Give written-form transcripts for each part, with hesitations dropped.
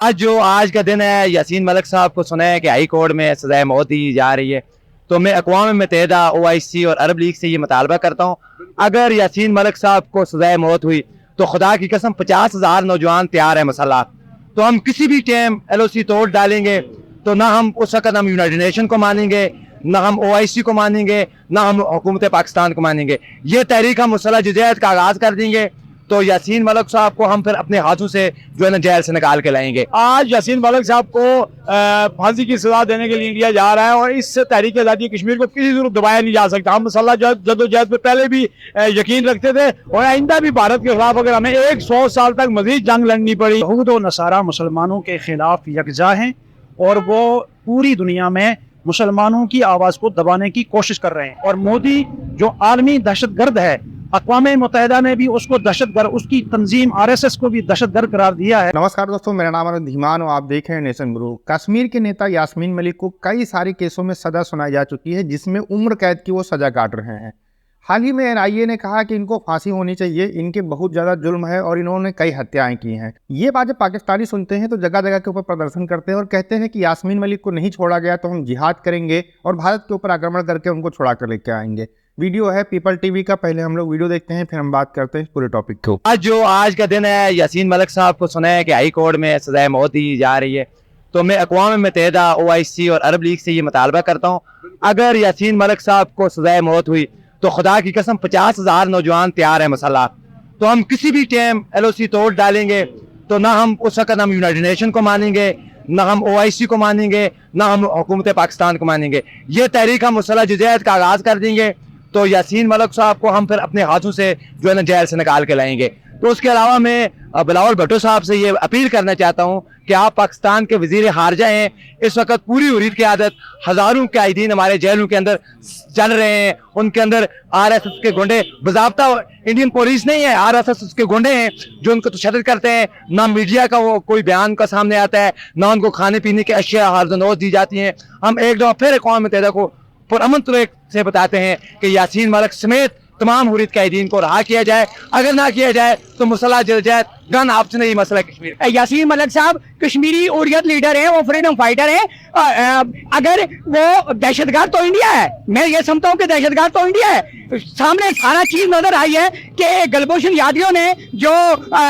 आज का दिन है, यासीन मलिक साहब को सुना है कि हाई कोर्ट में सजाए मौत दी जा रही है। तो मैं अक़वाम मुत्तहिदा, OIC और अरब लीग से ये मुतालबा करता हूँ, अगर यासीन मलिक साहब को सजाए मौत हुई तो खुदा की कसम 50,000 नौजवान तैयार है मसल्ला, तो हम किसी भी टाइम LOC तोड़ डालेंगे। तो ना हम उस वक्त हम यूनाइटेड नेशन को मानेंगे, ना हम OIC को मानेंगे, ना हम हुकूमत पाकिस्तान को मानेंगे। ये तहरीक हम मुसल्लह जदीद का आगाज़ कर देंगे। तो यासीन मलिक साहब को हम फिर अपने हाथों से जो है ना जेल से निकाल के लाएंगे। आज यासीन मलिक साहब को फांसी की सजा देने के लिए इंडिया जा रहा है और इस तहरीक आज़ादी कश्मीर को किसी जरूर दबाया नहीं जा सकता। हम मसल्ला जदोजहद पे पहले भी यकीन रखते थे और आइंदा भी भारत के खिलाफ अगर हमें 100 साल तक मजीद जंग लड़नी पड़ी। यहूद और नसारा मुसलमानों के खिलाफ यकजा हैं और वो पूरी दुनिया में मुसलमानों की आवाज़ को दबाने की कोशिश कर रहे हैं। और मोदी जो आलमी दहशतगर्द है, अक़वाम मुत्तहिदा ने भी उसको दहशतगर्द, उसकी तंजीम RSS को भी दहशतगर्द करार दिया है। नमस्कार दोस्तों, मेरा नाम है धीमान और आप देख रहे हैं नेशन ब्रो। कश्मीर के नेता यास्मीन मलिक को कई सारे केसों में सजा सुनाई जा चुकी है, जिसमें उम्र कैद की वो सजा काट रहे हैं। हाल ही में NIA ने कहा कि इनको फांसी होनी चाहिए, इनके बहुत ज़्यादा जुल्म है और इन्होंने कई हत्याएं की हैं। ये बात जब पाकिस्तानी सुनते हैं तो जगह जगह के ऊपर प्रदर्शन करते हैं और कहते हैं कि यास्मीन मलिक को नहीं छोड़ा गया तो हम जिहाद करेंगे और भारत के ऊपर आक्रमण करके उनको छुड़ा कर लेके आएंगे। वीडियो है पीपल TV का, पहले हम लोग वीडियो देखते हैं फिर हम बात करते हैं पूरे टॉपिक को। आज का दिन है, यासीन मलिक साहब को सुना है कि हाई कोर्ट में सजाए मौत दी जा रही है। तो मैं अक़वाम मुत्तहिदा, OIC और अरब लीग से ये मुतालबा करता हूँ, अगर यासीन मलिक साहब को सजाए मौत हुई तो खुदा की कसम 50,000 नौजवान तैयार है मसल्ला, तो हम किसी भी टाइम LOC तोड़ डालेंगे। तो ना हम उस वक्त हम यूनाइटेड नेशन को मानेंगे, ना हम OIC को मानेंगे, ना हम हुकूमत पाकिस्तान को मानेंगे। ये तहरीक हम मुसल्लह जदीद का आगाज़ कर देंगे। तो यासीन मलिक साहब को हम फिर अपने हाथों से जो है ना जेल से निकाल के लाएंगे। तो उसके अलावा मैं बिलावल भुट्टो साहब से ये अपील करना चाहता हूँ कि आप पाकिस्तान के वज़ीर ख़ारिजा हैं, इस वक्त पूरी हुर्रियत की आदत हज़ारों कैदीन हमारे जेलों के अंदर चल रहे हैं। उनके अंदर RSS के गुंडे, बाज़ाब्ता इंडियन पुलिस नहीं है, RSS के गुंडे हैं जो उनको तशद्दुद करते हैं। ना मीडिया का वो कोई बयान का सामने आता है, ना उनको खाने पीने की अशिया हरदनोज दी जाती हैं। हम एक दफ़ा फिर अक़वाम मुत्तहिदा को पुरअमन तरीके से बताते हैं कि यासीन मलिक समेत तमाम हुर्रियत कैदीन को रहा किया जाए। अगर ना किया जाए तो मुसल्लह जदोजहद गन ऑप्शन ही मसला कश्मीर। यासीन मलिक साहब कश्मीरी हुर्रियत लीडर हैं, वो फ्रीडम फाइटर हैं। अगर वो दहशतगर्द तो इंडिया है, मैं ये समझता हूँ कि दहशतगर्द तो इंडिया है। सामने सारा चीज नजर आई है कि गुलभूषण यादव ने जो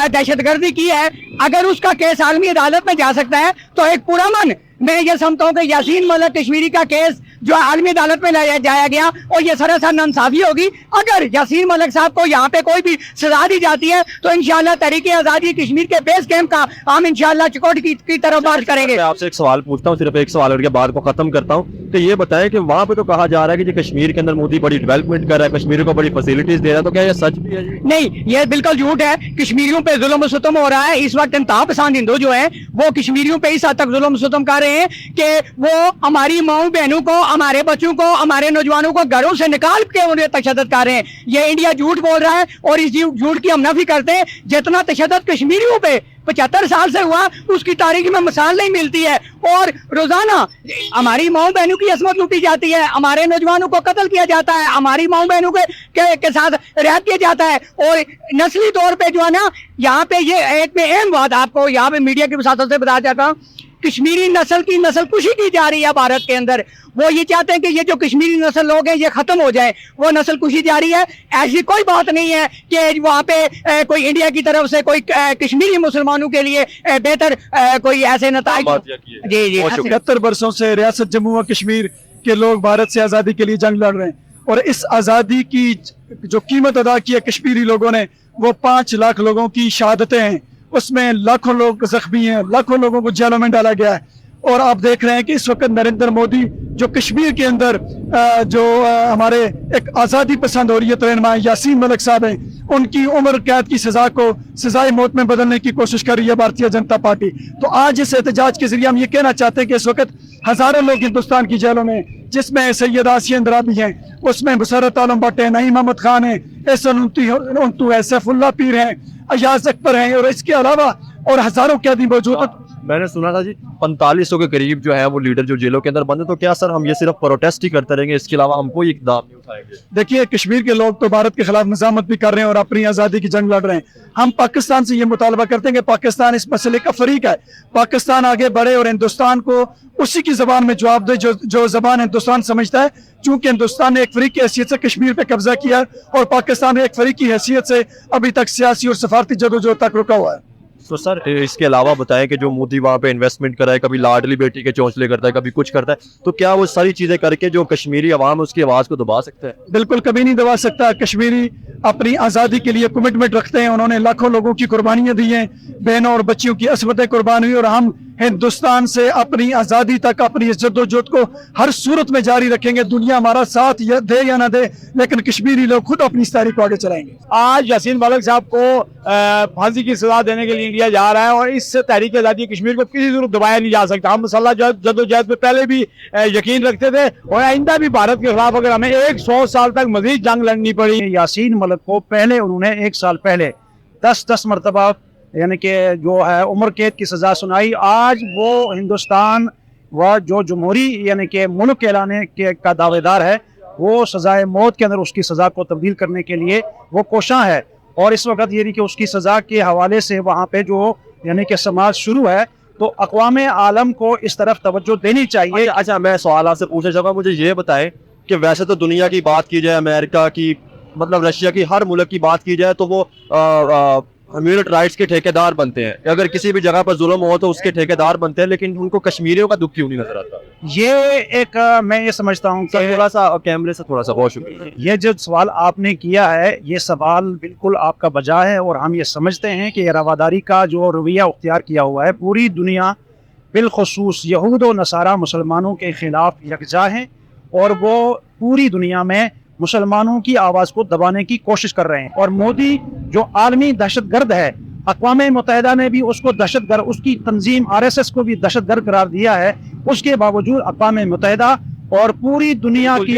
दहशतगर्दी की है, अगर उसका केस आलमी अदालत में जा सकता है तो एक पुरअमन, मैं ये समझता हूँ कि यासीन मलिक कश्मीरी का केस जो आलमी अदालत में लाया जाया गया और ये सरासर नाइंसाफी होगी। अगर यासीन मलिक साहब को यहाँ पे कोई भी सजा दी जाती है तो इंशाल्लाह तहरीक आज़ादी कश्मीर के बेस कैंप का हम इंशाल्लाह चिकोट की तरफ बात करेंगे। मैं आपसे एक सवाल पूछता हूँ, सिर्फ एक सवाल और बात को खत्म करता हूँ। तो ये बताएं कि वहाँ पे तो कहा जा रहा है कि कश्मीर के अंदर मोदी बड़ी डेवलपमेंट कर रहा है, कश्मीर को बड़ी फैसिलिटीज दे रहा है, तो क्या ये सच भी है? नहीं, ये बिल्कुल झूठ है। कश्मीरियों पे जुल्म सितम हो रहा है। इस वक्त इंतहा पसंद हिंदू जो है वो कश्मीरियों पे इस हद तक जुल्म सितम कर रहे हैं कि वो हमारी माओ बहनों को, हमारे बच्चों को, हमारे नौजवानों को घरों से निकाल के उन्हें तशद्दुद कर रहे हैं। ये इंडिया झूठ बोल रहा है और इस झूठ की हम नफी करते हैं। जितना तशद्दुद कश्मीरियों पे 75 साल से हुआ उसकी तारीख में मिसाल नहीं मिलती है। और रोजाना हमारी माओ बहनों की असमत लूटी जाती है, हमारे नौजवानों को कत्ल किया जाता है, हमारी माओ बहनों के साथ रेप किया जाता है। और नस्ली तौर पे जो है ना, यहाँ पे ये एक में अहम बात आपको यहाँ पे मीडिया की वसातत से बताया जाता हूँ, कश्मीरी नस्ल की नस्लकुशी की जा रही है भारत के अंदर। वो ये चाहते हैं कि ये जो कश्मीरी नस्ल लोग हैं ये खत्म हो जाए, वो नस्लकुशी जारी है। ऐसी कोई बात नहीं है कि वहाँ पे कोई इंडिया की तरफ से कोई कश्मीरी मुसलमानों के लिए बेहतर कोई ऐसे नताइज। जी जी, 70 वर्षों से रियासत जम्मू और कश्मीर के लोग भारत से आज़ादी के लिए जंग लड़ रहे हैं और इस आज़ादी की जो कीमत अदा की है कश्मीरी लोगों ने, वो 5 लाख लोगों की शहादतें हैं, उसमें लाखों लोग जख्मी हैं, लाखों लोगों को जेलों में डाला गया है। और आप देख रहे हैं कि इस वक्त नरेंद्र मोदी जो कश्मीर के अंदर जो हमारे एक आज़ादी पसंद हुर्रियत रहनुमा यासीन मलिक साहब हैं, उनकी उम्र कैद की सजा को सजाए मौत में बदलने की कोशिश कर रही है भारतीय जनता पार्टी। तो आज इस एहतजाज के जरिए हम ये कहना चाहते हैं कि इस वक्त हजारों लोग हिंदुस्तान की जेलों में, जिसमें सैयद आसिया इंदिराबी हैं, उसमें मुसर्रत आलम भट्ट हैं, नईम अहमद खान हैं, एहसन उंटू है, सैफुल्लाह पीर हैं, अयाज अकबर हैं और इसके अलावा और हजारों कैदी मौजूद। मैंने सुना था जी 4500 के करीब जो है वो लीडर जो जेलों के अंदर बंद है, तो क्या सर हम ये सिर्फ प्रोटेस्ट ही करते रहेंगे, इसके अलावा हम कोई इकदाम नहीं उठाएंगे? देखिए, कश्मीर के लोग तो भारत के खिलाफ निजामत भी कर रहे हैं और अपनी आज़ादी की जंग लड़ रहे हैं। हम पाकिस्तान से ये मुतालबा करते हैं कि पाकिस्तान इस मसले का फरीक है, पाकिस्तान आगे बढ़े और हिंदुस्तान को उसी की जबान में जवाब दे जो जबान हिंदुस्तान समझता है। चूंकि हिंदुस्तान ने एक फरीक की हैसियत से कश्मीर पे कब्जा किया और पाकिस्तान ने एक फरीक की हैसियत से अभी तक सियासी और सफारती जदोजहद तक रुका हुआ है। तो सर इसके अलावा बताएं कि जो मोदी वहाँ पे इन्वेस्टमेंट कराए, कभी लाडली बेटी के चौंसले करता है, कभी कुछ करता है, तो क्या वो सारी चीजें करके जो कश्मीरी अवाम है उसकी आवाज को दबा सकता है? बिल्कुल कभी नहीं दबा सकता। कश्मीरी अपनी आज़ादी के लिए कमिटमेंट रखते हैं, उन्होंने लाखों लोगों की कुर्बानियां दी हैं, बहनों और बच्चियों की असमतें कुर्बान हुई, और हम हिंदुस्तान से अपनी आज़ादी तक अपनी इस जद्दोजहद को हर सूरत में जारी रखेंगे। दुनिया हमारा साथ दे या ना दे, लेकिन कश्मीरी लोग खुद अपनी इस तारीख को आगे चलाएंगे। आज यासीन मलिक साहब को फांसी की सजा देने के लिए इंडिया जा रहा है और इस तहरीक आज़ादी कश्मीर को किसी जरूर दबाया नहीं जा सकता। हम मसल्ला जद्दोजहद पे पहले भी यकीन रखते थे और आइंदा भी भारत के खिलाफ अगर हमें 100 साल तक मजीद जंग लड़नी पड़ी। यासीन मलिक को पहले उन्होंने 1 साल पहले 10 मरतबा यानी कि जो है उम्र कैद की सज़ा सुनाई। आज वो हिंदुस्तान व जो जमहूरी यानी कि मुल्क कहलाने के का दावेदार है, वो सज़ाए मौत के अंदर उसकी सज़ा को तब्दील करने के लिए वो कोशां है। और इस वक्त यानी कि उसकी सज़ा के हवाले से वहाँ पे जो यानी कि समाज शुरू है, तो अक़वाम आलम को इस तरफ तवज्जो देनी चाहिए। अच्छा, मैं सवाल आपसे पूछना चाहूँगा, मुझे ये बताएं कि वैसे तो दुनिया की बात की जाए, अमेरिका की, मतलब रशिया की, हर मुल्क की बात की जाए, तो वो ह्यूमन राइट्स के ठेकेदार बनते हैं। अगर किसी भी जगह पर जुल्म हो तो उसके ठेकेदार बनते हैं, लेकिन उनको कश्मीरियों का दुख क्यों नहीं नजर आता? ये एक मैं ये समझता हूँ कि थोड़ा सा कैमरे से थोड़ा सा, बहुत शुक्रिया। ये जो सवाल आपने किया है, ये सवाल बिल्कुल आपका बजा है और हम ये समझते हैं कि रवादारी का जो रवैया अख्तियार किया हुआ है, पूरी दुनिया बिलखुसूस यहूद और नसारा मुसलमानों के खिलाफ यकजा हैं और वो पूरी दुनिया में मुसलमानों की आवाज़ को दबाने की कोशिश कर रहे हैं। और मोदी जो आलमी दहशतगर्द है, अक़वाम मुत्तहिदा ने भी उसको दहशतगर्द, उसकी तंजीम RSS को भी दहशतगर्द करार दिया है। उसके बावजूद अक़वाम मुत्तहिदा और पूरी दुनिया की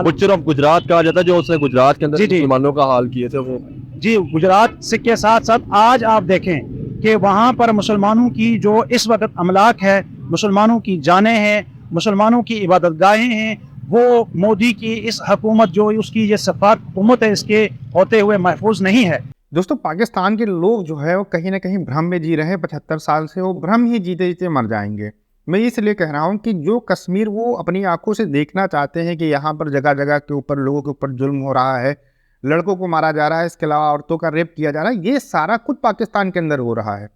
बुच्चर ऑफ गुजरात कहा जाता है, जो उसने गुजरात के अंदर मुसलमानों का हाल किए थे वो। जी, गुजरात से के साथ साथ आज आप देखें कि वहाँ पर मुसलमानों की जो इस वक्त अमलाक है, मुसलमानों की जानें हैं, मुसलमानों की इबादतगाहें हैं, वो मोदी की इस हुकूमत जो उसकी ये सफारत हुकूमत है, इसके होते हुए महफूज नहीं है। दोस्तों, पाकिस्तान के लोग जो है वो कहीं ना कहीं भ्रम में जी रहे हैं। 75 साल से वो भ्रम ही जीते जीते मर जाएंगे। मैं इसलिए कह रहा हूँ कि जो कश्मीर वो अपनी आंखों से देखना चाहते हैं कि यहाँ पर जगह जगह के ऊपर लोगों के ऊपर जुल्म हो रहा है, लड़कों को मारा जा रहा है, इसके अलावा औरतों का रेप किया जा रहा है, ये सारा कुछ पाकिस्तान के अंदर हो रहा है।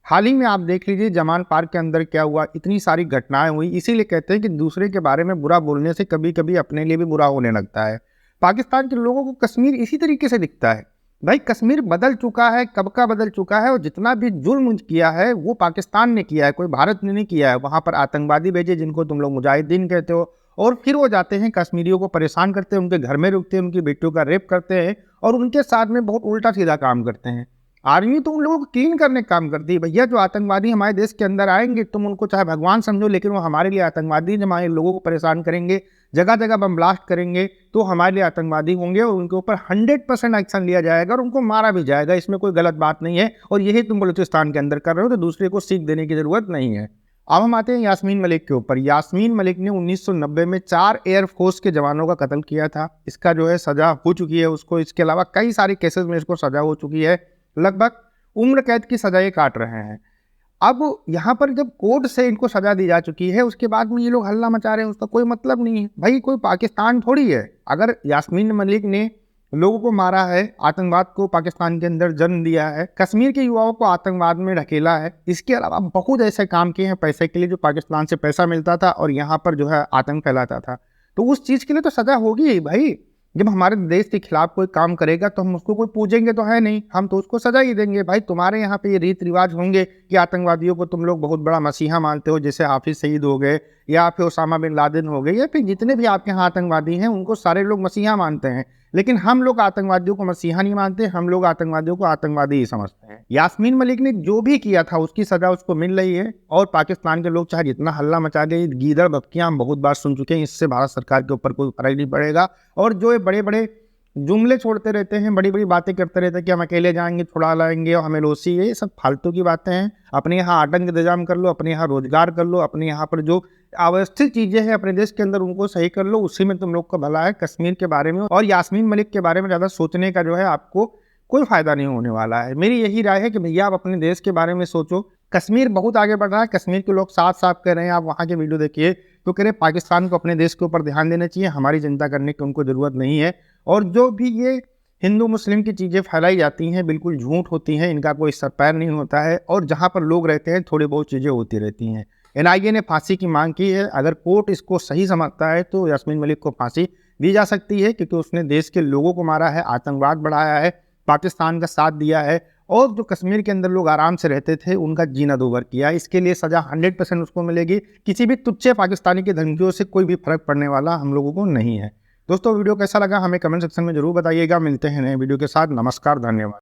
हाल ही में आप देख लीजिए जमान पार्क के अंदर क्या हुआ, इतनी सारी घटनाएं हुई। इसीलिए कहते हैं कि दूसरे के बारे में बुरा बोलने से कभी कभी अपने लिए भी बुरा होने लगता है। पाकिस्तान के लोगों को कश्मीर इसी तरीके से दिखता है। भाई, कश्मीर बदल चुका है, कब का बदल चुका है, और जितना भी जुल्म किया है वो पाकिस्तान ने किया है, कोई भारत ने नहीं किया है। वहाँ पर आतंकवादी भेजे जिनको तुम लोग मुजाहिदीन कहते हो, और फिर वो जाते हैं कश्मीरियों को परेशान करते हैं, उनके घर में रुकते हैं, उनकी बेटियों का रेप करते हैं और उनके साथ में बहुत उल्टा सीधा काम करते हैं। आर्मी तो उन लोगों को क्लीन करने का काम करती है। भैया, जो आतंकवादी हमारे देश के अंदर आएंगे, तुम उनको चाहे भगवान समझो, लेकिन वो हमारे लिए आतंकवादी। जब हमारे लोगों को परेशान करेंगे, जगह जगह बम ब्लास्ट करेंगे, तो हमारे लिए आतंकवादी होंगे और उनके ऊपर 100% एक्शन लिया जाएगा और उनको मारा भी जाएगा। इसमें कोई गलत बात नहीं है और यही तुम बलूचिस्तान के अंदर कर रहे हो, तो दूसरे को सीख देने की ज़रूरत नहीं है। अब हम आते हैं यास्मीन मलिक के ऊपर। यास्मीन मलिक ने 1990 में 4 एयरफोर्स के जवानों का कत्ल किया था। इसका जो है सज़ा हो चुकी है उसको। इसके अलावा कई सारे केसेस में इसको सज़ा हो चुकी है। लगभग उम्र कैद की सज़ा ये काट रहे हैं। अब यहाँ पर जब कोर्ट से इनको सज़ा दी जा चुकी है, उसके बाद में ये लोग हल्ला मचा रहे हैं, उसका कोई मतलब नहीं है। भाई, कोई पाकिस्तान थोड़ी है। अगर यास्मीन मलिक ने लोगों को मारा है, आतंकवाद को पाकिस्तान के अंदर जन्म दिया है, कश्मीर के युवाओं को आतंकवाद में ढकेला है, इसके अलावा बहुत ऐसे काम किए हैं पैसे के लिए, जो पाकिस्तान से पैसा मिलता था और यहाँ पर जो है आतंक फैलाता था, तो उस चीज़ के लिए तो सज़ा होगी ही भाई। जब हमारे देश के खिलाफ कोई काम करेगा तो हम उसको कोई पूजेंगे तो है नहीं, हम तो उसको सजा ही देंगे। भाई, तुम्हारे यहाँ पे ये रीत रिवाज होंगे कि आतंकवादियों को तुम लोग बहुत बड़ा मसीहा मानते हो, जैसे हाफिज सईद हो गए या फिर ओसामा बिन लादेन हो गए, या फिर जितने भी आपके यहाँ आतंकवादी हैं उनको सारे लोग मसीहा मानते हैं। लेकिन हम लोग आतंकवादियों को मसीहा नहीं मानते, हम लोग आतंकवादियों को आतंकवादी ही समझते हैं। यास्मीन मलिक ने जो भी किया था उसकी सजा उसको मिल रही है और पाकिस्तान के लोग चाहे जितना हल्ला मचा दे, गीदड़ बकरियां हम बहुत बार सुन चुके हैं, इससे भारत सरकार के ऊपर कोई फर्क नहीं पड़ेगा। और जो ये बड़े बड़े जुमले छोड़ते रहते हैं, बड़ी बड़ी बातें करते रहते हैं कि हम अकेले जाएंगे, छुड़ा लाएंगे और हमें रोसी है। ये सब फालतू की बातें हैं। अपने यहाँ आतंक इंतजाम कर लो, अपने यहाँ रोजगार कर लो, अपने यहाँ पर जो अवस्थित चीज़ें हैं अपने देश के अंदर उनको सही कर लो, उसी में तुम लोग का भला है। कश्मीर के बारे में और यास्मीन मलिक के बारे में ज़्यादा सोचने का जो है आपको कोई फ़ायदा नहीं होने वाला है। मेरी यही राय है कि भैया आप अपने देश के बारे में सोचो। कश्मीर बहुत आगे बढ़ रहा है। कश्मीर के लोग साफ साफ कह रहे हैं, आप वहाँ के वीडियो देखिए तो कह रहे पाकिस्तान को अपने देश के ऊपर ध्यान देना चाहिए, हमारी चिंता करने की उनको ज़रूरत नहीं है। और जो भी ये हिंदू मुस्लिम की चीज़ें फैलाई जाती हैं बिल्कुल झूठ होती हैं, इनका कोई सर पैर नहीं होता है। और जहाँ पर लोग रहते हैं थोड़ी बहुत चीज़ें होती रहती हैं। NIA ने फांसी की मांग की है। अगर कोर्ट इसको सही समझता है तो यास्मीन मलिक को फांसी दी जा सकती है, क्योंकि उसने देश के लोगों को मारा है, आतंकवाद बढ़ाया है, पाकिस्तान का साथ दिया है और जो कश्मीर के अंदर लोग आराम से रहते थे उनका जीना दोबर किया। इसके लिए सज़ा 100% उसको मिलेगी। किसी भी तुच्छ पाकिस्तानी की धमकियों से कोई भी फर्क पड़ने वाला हम लोगों को नहीं है। दोस्तों वीडियो कैसा लगा हमें कमेंट सेक्शन में जरूर बताइएगा। मिलते हैं नए वीडियो के साथ। नमस्कार, धन्यवाद।